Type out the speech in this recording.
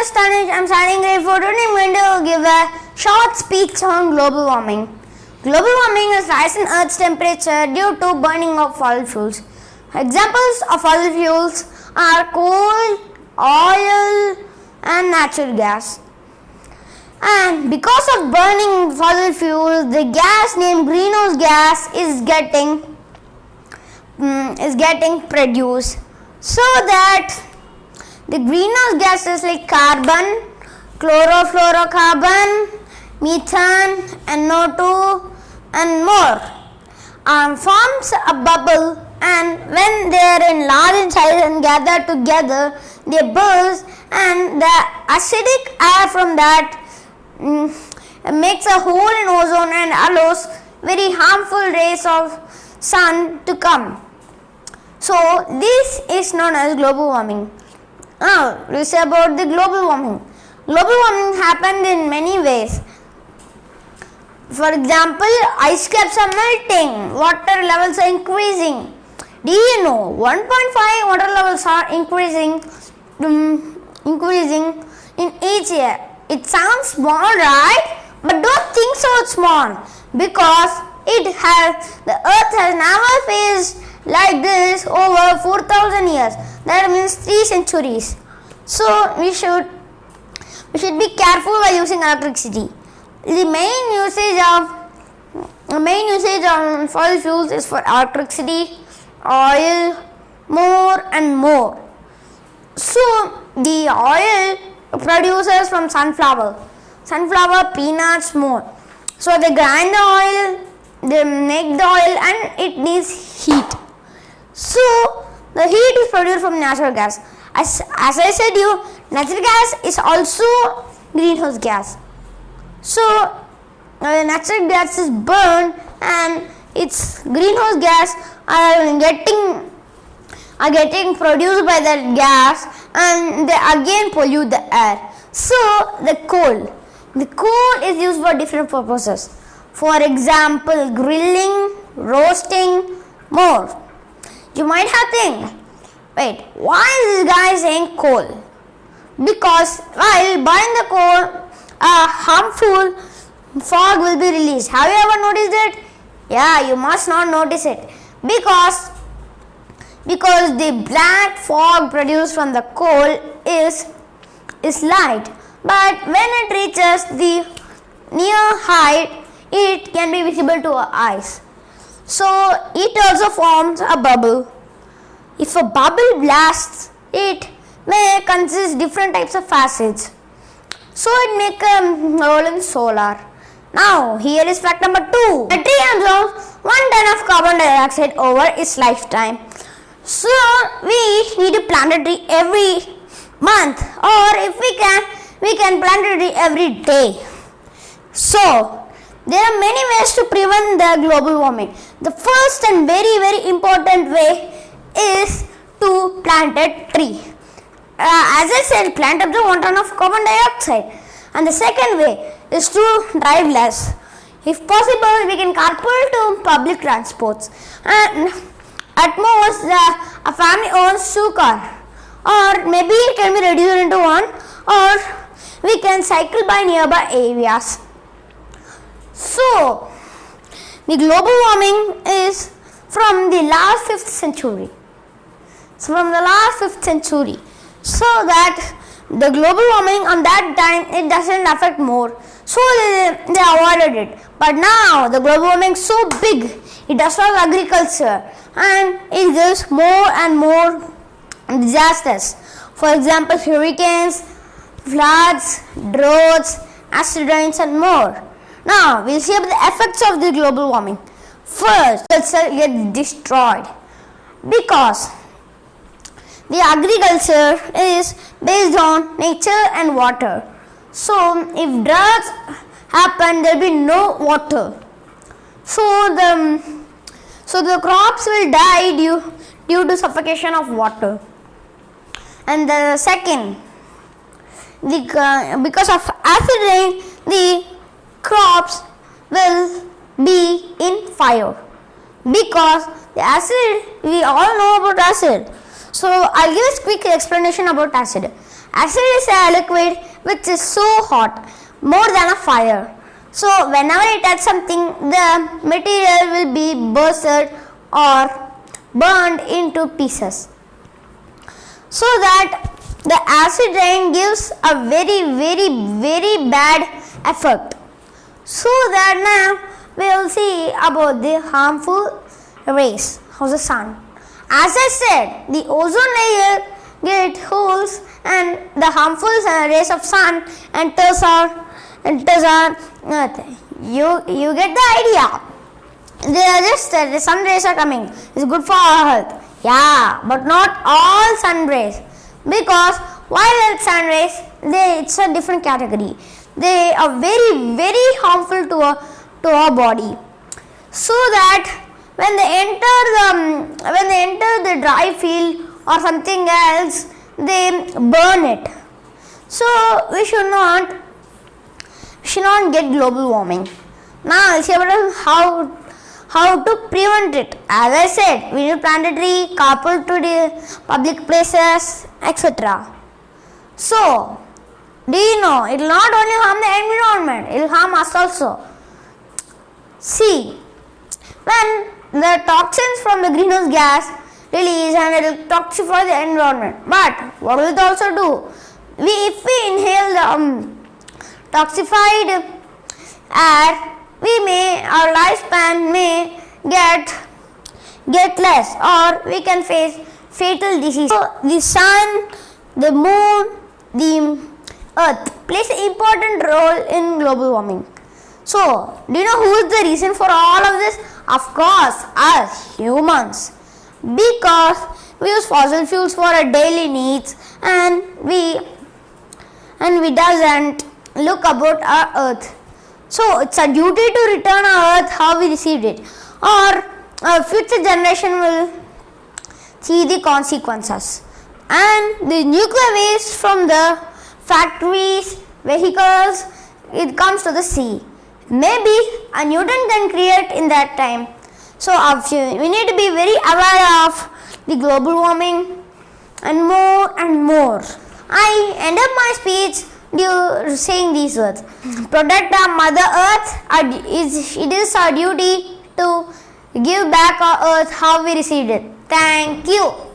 is Tanish. I'm studying grade 4. Today I'm going to give a short speech on global warming. Global warming is rise in Earth's temperature due to burning of fossil fuels. Examples of fossil fuels are coal, oil, and natural gas. And because of burning fossil fuels, the gas named greenhouse gas is getting produced, so that the greenhouse gases like carbon, chlorofluorocarbon, methane, NO2 and more forms a bubble, and when they are in large in size and gather together, they burst, and the acidic air from that makes a hole in ozone and allows very harmful rays of sun to come. So this is known as global warming. Now we say about the global warming. Global warming happened in many ways. For example, ice caps are melting, water levels are increasing. Do you know 1.5 water levels are increasing in each year? It sounds small, right? But don't think so small, because the earth has never faced like this over 4,000 years. That means 3 centuries. So we should be careful while using electricity. The main usage of fossil fuels is for electricity, oil, more and more. So the oil produces from sunflower peanuts more. So they grind the oil, they make the oil, and it needs heat. So the heat is produced from natural gas. As I said you, natural gas is also greenhouse gas. So natural gas is burned and its greenhouse gas are getting produced by the gas, and they again pollute the air. So the coal is used for different purposes. For example, grilling, roasting, more. You might have think, wait, why is this guy saying coal? Because while burning the coal, a harmful fog will be released. Have you ever noticed it? Yeah, you must not notice it, because the black fog produced from the coal is light, but when it reaches the near height, it can be visible to our eyes. So it also forms a bubble. If a bubble blasts, it may consist different types of acids. So it makes a role in solar. Now here is fact number 2. A tree absorbs 1 ton of carbon dioxide over its lifetime. So we need to plant a tree every month, or if we can plant a tree every day. So there are many ways to prevent the global warming. The first and very, very important way is to plant a tree. As I said, plant up to 1 ton of carbon dioxide. And the second way is to drive less. If possible, we can carpool to public transports. And at most, a family owns 2 cars. Or maybe it can be reduced into 1. Or we can cycle by nearby areas. So, the global warming is from the last 5th century. So that the global warming on that time, it doesn't affect more. So they avoided it. But now the global warming is so big, it destroys agriculture and it gives more and more disasters. For example, hurricanes, floods, droughts, acid rains and more. Now we'll see about the effects of the global warming. First, agriculture gets destroyed because the agriculture is based on nature and water. So if droughts happen, there will be no water. So the crops will die due to suffocation of water. And the second, because of acid rain, the crops will be in fire, because the acid, we all know about acid. So I'll give a quick explanation about acid. Acid is a liquid which is so hot, more than a fire. So whenever it touches something, the material will be bursted or burned into pieces. So that the acid rain gives a very bad effect. So that now we will see about the harmful rays of the sun. As I said, the ozone layer gets holes and the harmful rays of sun enters our earth. You get the idea. They are just the sun rays are coming. It's good for our health. Yeah, but not all sun rays, because while sun rays, it's a different category. They are very harmful to our body. So that when they enter the dry field or something else, they burn it. So we should not get global warming. Now I'll see about how to prevent it. As I said, we need to plant a tree, carpool to the public places, etc. So, do you know, it will not only harm the environment, it will harm us also. See, when the toxins from the greenhouse gas release and it will toxify the environment. But what will it also do? If we inhale the toxified air, our lifespan may get less, or we can face fatal disease. So the sun, the moon, the earth plays an important role in global warming. So, do you know who is the reason for all of this? Of course, us humans. Because we use fossil fuels for our daily needs and we doesn't look about our earth. So it's a duty to return our earth how we received it, or a future generation will see the consequences. And the nuclear waste from the factories, vehicles, it comes to the sea. Maybe a Newton can create in that time. So we need to be very aware of the global warming and more. I end up my speech saying these words. Protect our Mother Earth. It is our duty to give back our earth how we received it. Thank you.